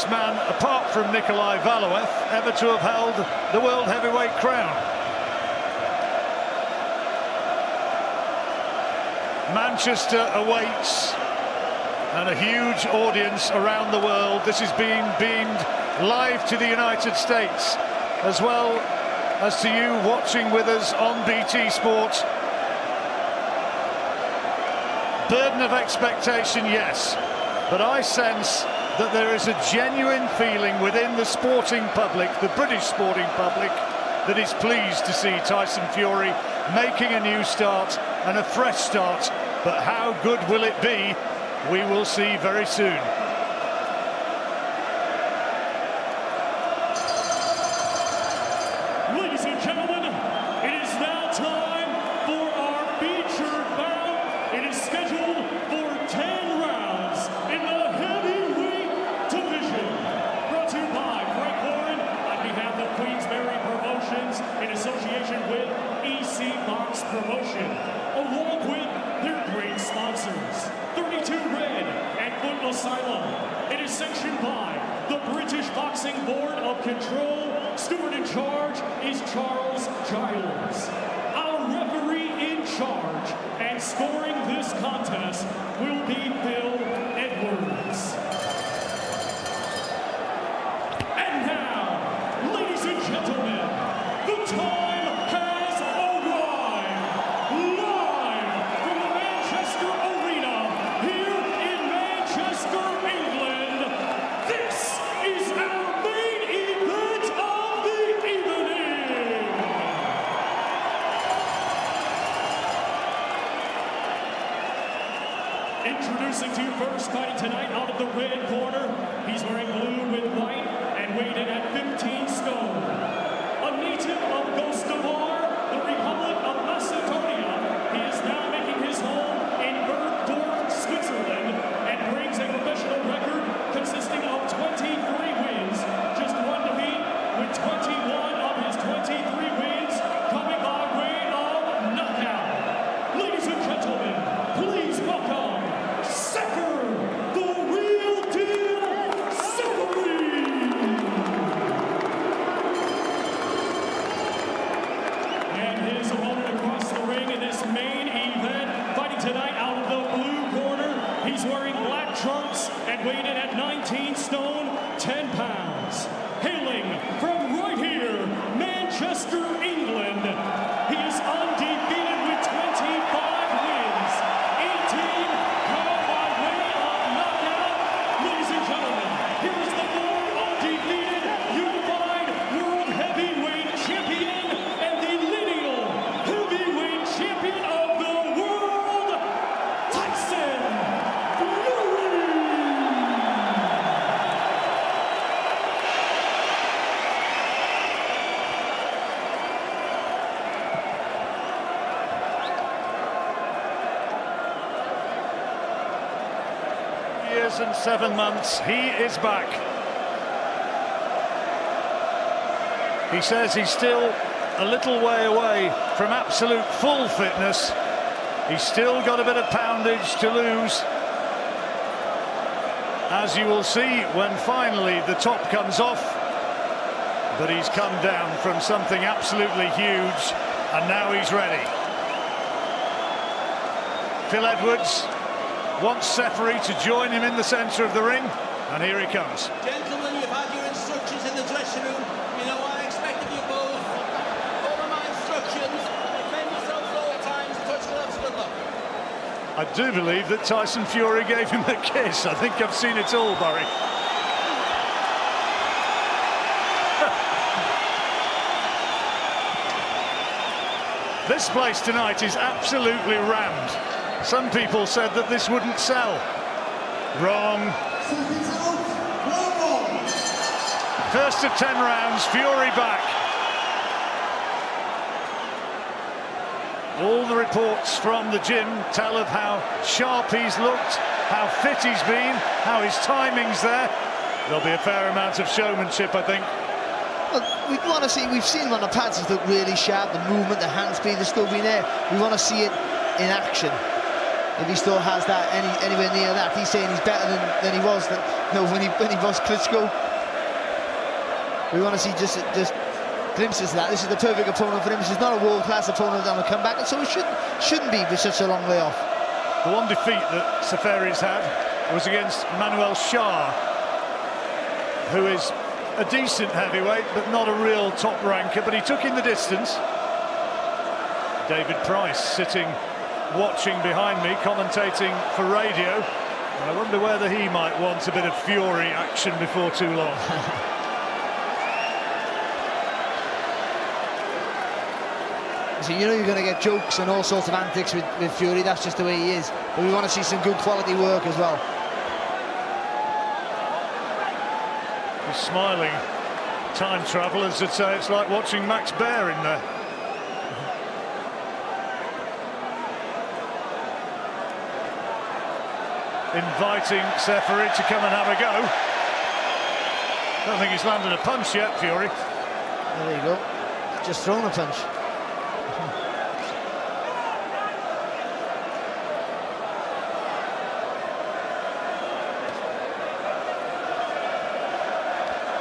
Man, apart from Nikolai Valuev, ever to have held the world heavyweight crown. Manchester awaits, and a huge audience around the world. This is being beamed live to the United States, as well as to you watching with us on BT Sport. Burden of expectation, yes, but I sense that there is a genuine feeling within the sporting public, the British sporting public, that is pleased to see Tyson Fury making a new start and a fresh start. But how good will it be? We will see very soon. Ladies and gentlemen, it is now time for our featured bout. It is scheduled for 10 rounds in the heavyweight division. Brought to you by Frank Warren on behalf of Queensberry Promotions in association with EC Box Promotion, along with their great sponsors, 32 Red and Foot Asylum. It is sanctioned by the British Boxing Board of Control. Steward in charge is Charles Giles. Our referee in charge and scoring this contest will be Bill Edwards. And now, ladies and gentlemen, the time has arrived. Live from the Manchester Arena here in Manchester, England, this is our main event of the evening. Introducing to you first, fighting tonight out of the red corner. He's wearing blue with white and weighed in at 15 stone. A native of Gostavar, the Republic of Macedonia, he is now making his home in Bergdorf, Switzerland, and brings a professional record consisting of 23 wins, just one defeat, with 21 of his 23 wins coming by way of knockout. Ladies and gentlemen, please welcome Sefer, the real deal, Seferi. And his opponent across the ring in this main event, fighting tonight out of the blue corner. He's wearing black trunks and weighed in at 19 stone, 10 pounds. Hailing from right here, Manchester, England, he is undefeated with 25 wins, 18 come by way of knockout. Ladies and gentlemen, here is the more undefeated, unified world heavyweight champion and the lineal heavyweight champion of the world, Tyson Fury. Years and 7 months, he is back. He says he's still a little way away from absolute full fitness. He's still got a bit of poundage to lose, as you will see when finally the top comes off. But he's come down from something absolutely huge, and now he's ready. Phil Edwards wants Seferi to join him in the centre of the ring, and here he comes. Gentlemen, you've had your instructions in the dressing room. You know what I expect of you both. Follow my instructions. Defend yourselves at all times. Touch gloves. Good luck. I do believe that Tyson Fury gave him a kiss. I think I've seen it all, Barry. This place tonight is absolutely rammed. Some people said that this wouldn't sell. Wrong. First of 10 rounds, Fury back. All the reports from the gym tell of how sharp he's looked, how fit he's been, how his timing's there. There'll be a fair amount of showmanship, I think. Look, we want to see, we've seen him on the pads, he's looked really sharp, the movement, the hand speed has still been there. We want to see it in action. If he still has that anywhere near that, he's saying he's better than he was when he lost Klitschko. We want to see just glimpses of that. This is the perfect opponent for him. This is not a world-class opponent on a comeback, and so it shouldn't be with such a long way off. The one defeat that Seferi's had was against Manuel Shah, who is a decent heavyweight, but not a real top ranker, but he took in the distance. David Price sitting, watching behind me, commentating for radio. And I wonder whether he might want a bit of Fury action before too long. So you know you're going to get jokes and all sorts of antics with Fury. That's just the way he is. But we want to see some good quality work as well. The smiling time travellers would say it's like watching Max Baer in there. Inviting Seferi to come and have a go. Don't think he's landed a punch yet, Fury. There you go. Just thrown a punch.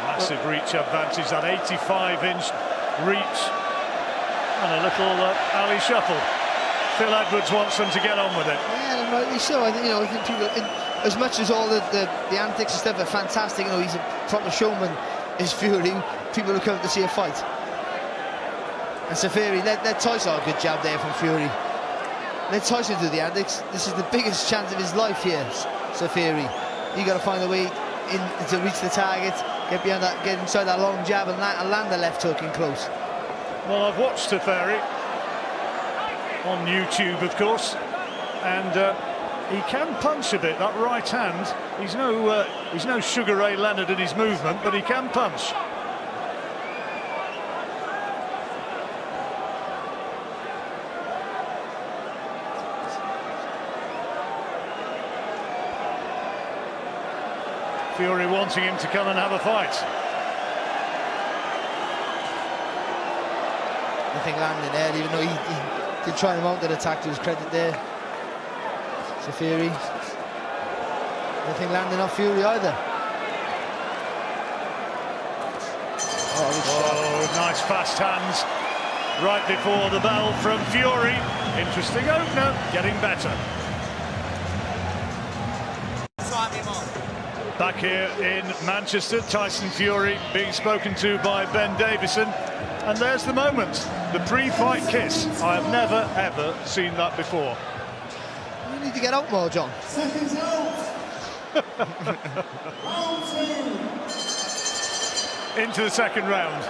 Massive reach advantage, that 85-inch reach, and a little alley shuffle. Phil Edwards wants them to get on with it. Yeah, and rightly so. I think, I think people, as much as all the antics and stuff are fantastic, he's a proper showman, is Fury. People who come to see a fight. And Seferi, let Tyson, a good jab there from Fury. Let Tyson do the antics. This is the biggest chance of his life here, Seferi. You got to find a way in to reach the target, get behind that, get inside that long jab, and land the left hook in close. Well, I've watched Seferi on YouTube, of course, and he can punch a bit. That right hand, he's no Sugar Ray Leonard in his movement, but he can punch. Fury wanting him to come and have a fight. Nothing landing there, even though he did try and mount that attack to his credit there. Seferi. Nothing landing off Fury either. Oh, nice fast hands right before the bell from Fury. Interesting opener, getting better. Back here in Manchester, Tyson Fury being spoken to by Ben Davison. And there's the moment, the pre-fight kiss. I have never, ever seen that before. You need to get out more, John. Into the second round.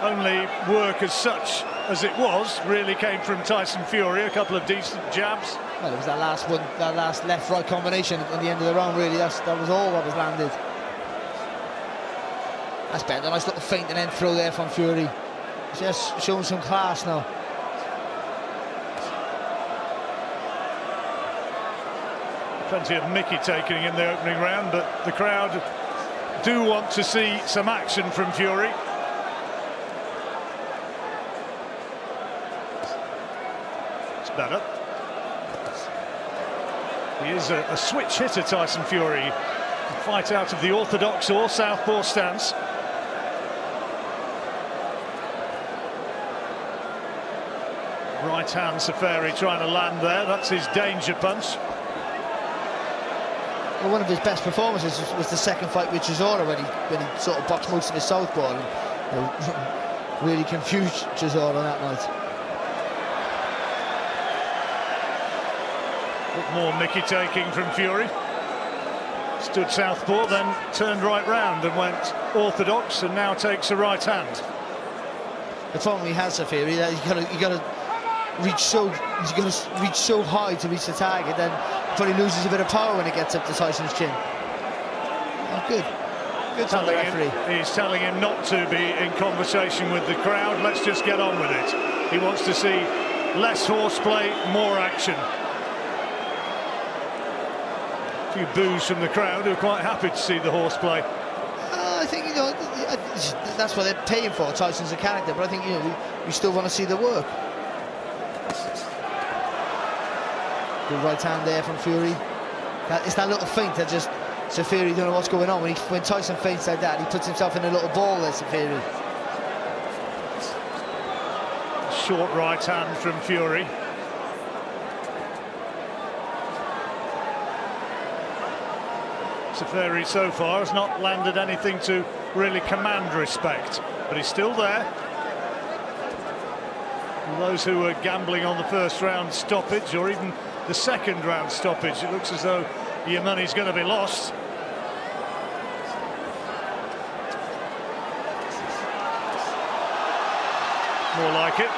Only work as such as it was really came from Tyson Fury. A couple of decent jabs. Well, it was that last one, that last left-right combination at the end of the round, really. That was all what was landed. That's better. A nice little feint and then throw there from Fury. Just showing some class now. Plenty of Mickey taking in the opening round, but the crowd do want to see some action from Fury. It's better. He is a switch hitter, Tyson Fury. Fight out of the orthodox or southpaw stance. Right hand Seferi trying to land there. That's his danger punch. Well, one of his best performances was the second fight with Chisora when he sort of boxed most of his southpaw and really confused Chisora on that night. More Mickey taking from Fury. Stood southpaw, then turned right round and went orthodox, and now takes a right hand. The problem he has, Seferi, that you got to reach so high to reach the target, then probably loses a bit of power when it gets up to Tyson's chin. Oh, good from the referee. He's telling him not to be in conversation with the crowd. Let's just get on with it. He wants to see less horseplay, more action. A few boos from the crowd who are quite happy to see the horseplay. I think that's what they're paying for. Tyson's a character, but I think we still want to see the work. Good right hand there from Fury. It's that little feint that just Seferi don't know what's going on. When Tyson feints like that, he puts himself in a little ball there, Seferi. Short right hand from Fury. Seferi so far has not landed anything to really command respect, but he's still there. And those who were gambling on the first round stoppage, or even the second round stoppage, it looks as though your money's going to be lost. More like it.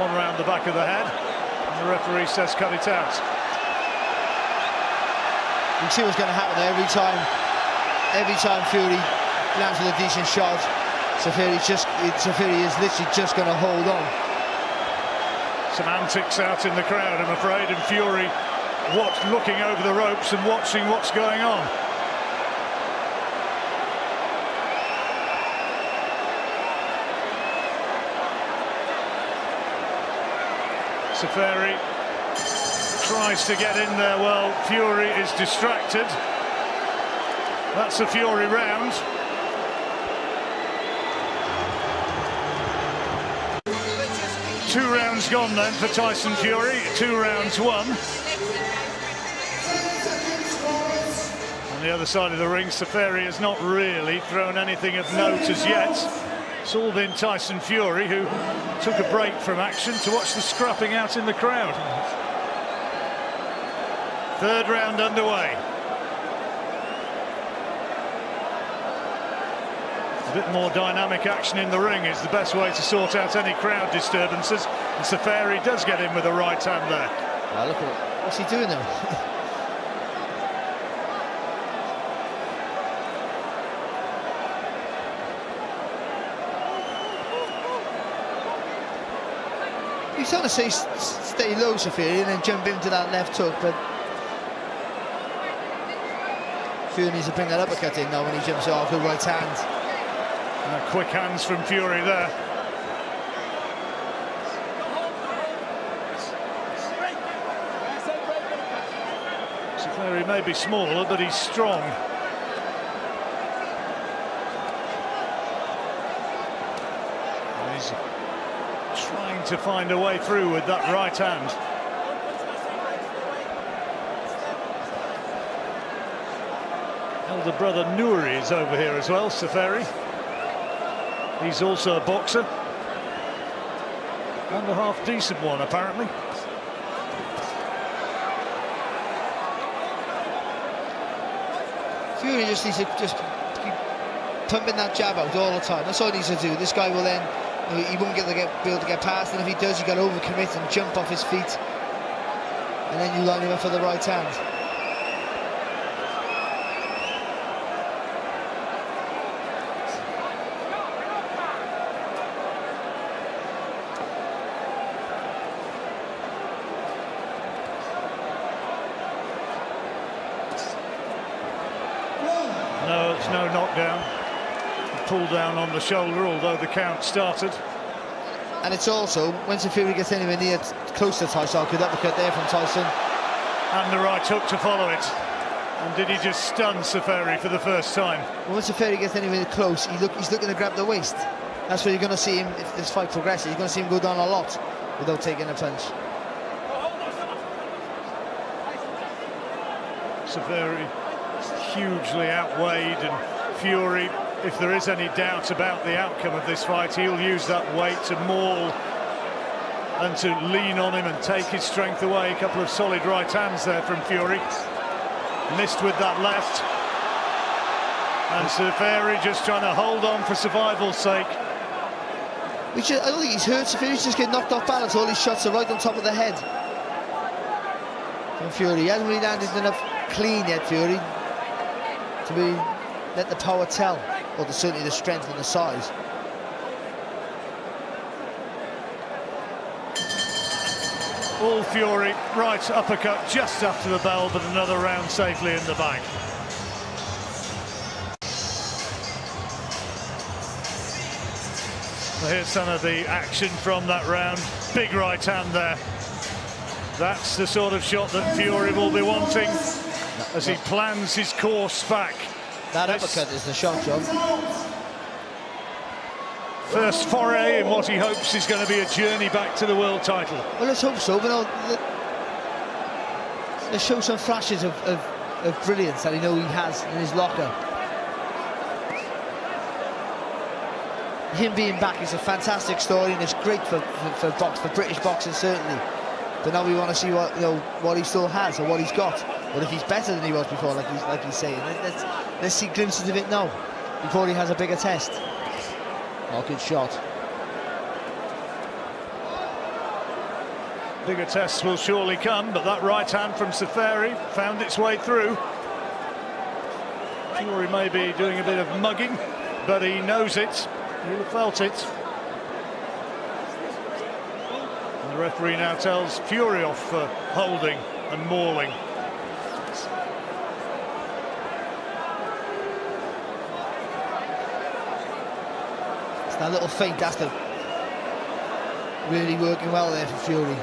One round the back of the head, and the referee says cut it out. You can see what's going to happen there every time Fury lands with a decent shot. Seferi is literally just going to hold on. Some antics out in the crowd, I'm afraid, and Fury looking over the ropes and watching what's going on. Seferi tries to get in there. Well, Fury is distracted. That's a Fury round. Two rounds gone then for Tyson Fury. 2 rounds won. On the other side of the ring, Seferi has not really thrown anything of note as yet. It's all been Tyson Fury, who took a break from action to watch the scrapping out in the crowd. Third round underway. A bit more dynamic action in the ring is the best way to sort out any crowd disturbances. And Seferi does get in with a right hand there. Oh, look at what's he doing there? He's trying to say stay low, Seferi, and then jump into that left hook, but Fury needs to bring that uppercut in now when he jumps off with right hand. Quick hands from Fury there. Seferi may be smaller, but he's strong. And he's trying to find a way through with that right hand. Elder brother Nouri is over here as well, Seferi. He's also a boxer, and a half-decent one, apparently. Fury just needs to keep pumping that jab out all the time. That's all he needs to do. This guy will then, he won't be able to get past, and if he does, you got to overcommit and jump off his feet, and then you line him up for the right hand. No, it's no knockdown. Pull down on the shoulder, although the count started. And it's also, when Seferi gets anywhere near close to Tyson, good uppercut there from Tyson. And the right hook to follow it. And did he just stun Seferi for the first time? Well, when Seferi gets anywhere close, he's looking to grab the waist. That's where you're going to see him, if this fight progresses, you're going to see him go down a lot without taking a punch. Seferi hugely outweighed, and Fury, if there is any doubt about the outcome of this fight, he'll use that weight to maul and to lean on him and take his strength away. A couple of solid right hands there from Fury. Missed with that left. And Seferi just trying to hold on for survival's sake. I don't think he's hurt. Seferi's just getting knocked off balance. All his shots are right on top of the head from Fury. He hasn't really landed enough clean yet, Fury, to really let the power tell, or certainly the strength and the size. All Fury, right uppercut just after the bell, but another round safely in the bag. Well, here's some of the action from that round. Big right hand there. That's the sort of shot that Fury will be wanting. as he plans his course back. That uppercut is the shot, John. First foray in what he hopes is going to be a journey back to the world title. Well, let's hope so, but let's show some flashes of brilliance that he has in his locker. Him being back is a fantastic story, and it's great for British boxing, certainly. But now we want to see what he still has, or what he's got. But if he's better than he was before, like he's saying, let's see glimpses of it now before he has a bigger test. Oh, good shot. Bigger tests will surely come, but that right hand from Seferi found its way through. Fury may be doing a bit of mugging, but he knows it. He'll have felt it. And the referee now tells Fury off for holding and mauling. It's that little feint, that's really working well there for Fury.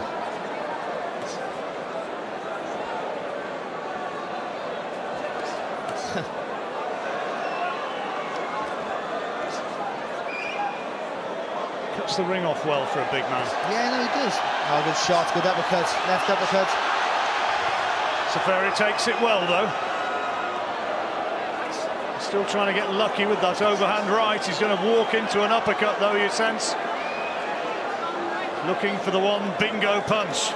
Cuts the ring off well for a big man. Yeah, no, he does. Oh, good shot, good uppercut, left uppercut. Seferi takes it well, though. Still trying to get lucky with that overhand right. He's going to walk into an uppercut, though, you sense. Looking for the one bingo punch.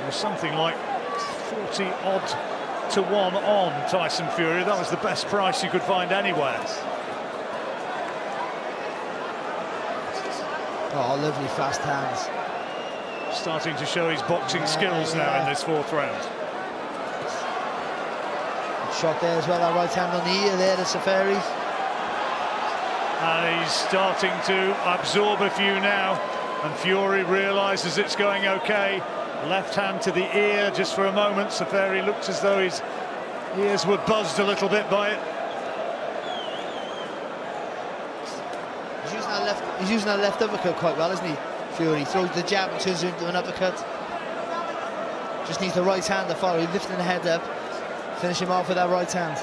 There's something like 40-odd to 1 on Tyson Fury. That was the best price you could find anywhere. Oh, lovely fast hands. Starting to show his boxing skills now in this 4th round. Good shot there as well, that right hand on the ear there to Seferi. And he's starting to absorb a few now, and Fury realises it's going okay. Left hand to the ear just for a moment. Seferi looks as though his ears were buzzed a little bit by it. He's using that left uppercut quite well, isn't he, Fury? Throws the jab and turns it into an uppercut. Just needs the right hand to follow. He's lifting the head up, finish him off with that right hand.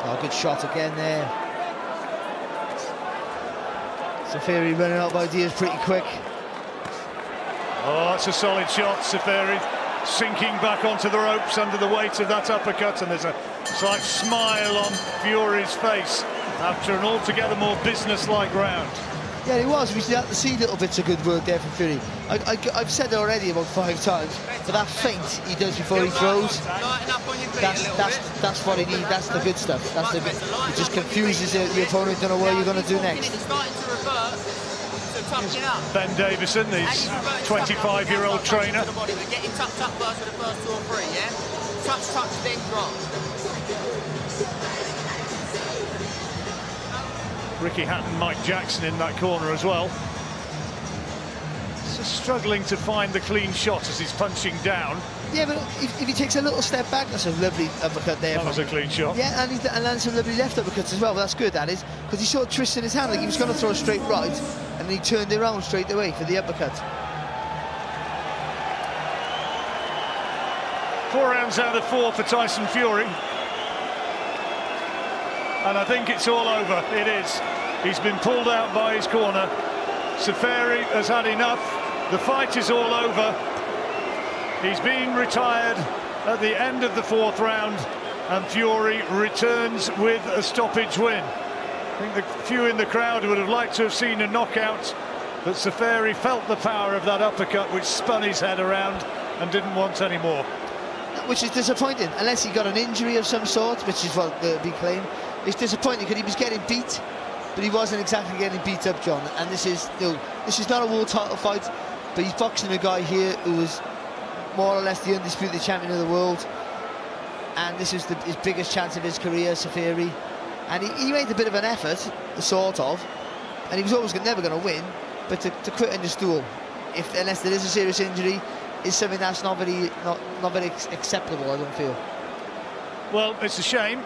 Oh, good shot again there. Seferi running out of ideas pretty quick. Oh, it's a solid shot. Seferi sinking back onto the ropes under the weight of that uppercut, and there's a slight smile on Fury's face after an altogether more business-like round. Yeah, it was. We had to see little bits of good work there from Fury. I've said it already about 5 times, but that feint he does before he throws, that's what he needs. That's the good stuff. That's the bit. It just confuses the opponent. Don't know what you're going to do next. Ben Davison, his 25-year-old trainer. Get him tucked up first for the first 2 or 3, yeah? Touch, then drop. Ricky Hatton, Mike Jackson in that corner as well. Just struggling to find the clean shot as he's punching down. Yeah, but if he takes a little step back, that's a lovely uppercut there. That was a clean shot. Yeah, and then some lovely left uppercuts as well. That's good, that is, because he sort of twisted his hand like he was going to throw a straight right, and then he turned it around straight away for the uppercut. 4 rounds out of 4 for Tyson Fury. And I think it's all over. It is. He's been pulled out by his corner. Seferi has had enough. The fight is all over. He's been retired at the end of the 4th round, and Fury returns with a stoppage win. I think the few in the crowd would have liked to have seen a knockout, but Seferi felt the power of that uppercut, which spun his head around and didn't want any more. Which is disappointing, unless he got an injury of some sort, which is what we claim. It's disappointing because he was getting beat, but he wasn't exactly getting beat up, John. And this is, this is not a world title fight, but he's boxing a guy here who was more or less the undisputed champion of the world, and this is his biggest chance of his career, Seferi. And he made a bit of an effort, sort of, and he was always never going to win, But to quit on the stool, unless there is a serious injury, is something that's not very acceptable, I don't feel. Well, it's a shame,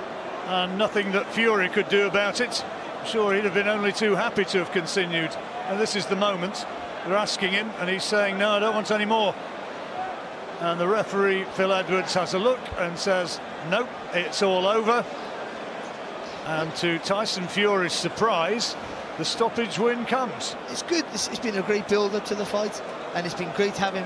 and nothing that Fury could do about it. I'm sure he'd have been only too happy to have continued. And this is the moment. They're asking him, and he's saying, no, I don't want any more. And the referee, Phil Edwards, has a look and says, nope, it's all over. And to Tyson Fury's surprise, the stoppage win comes. It's good. It's been a great build-up to the fight, and it's been great having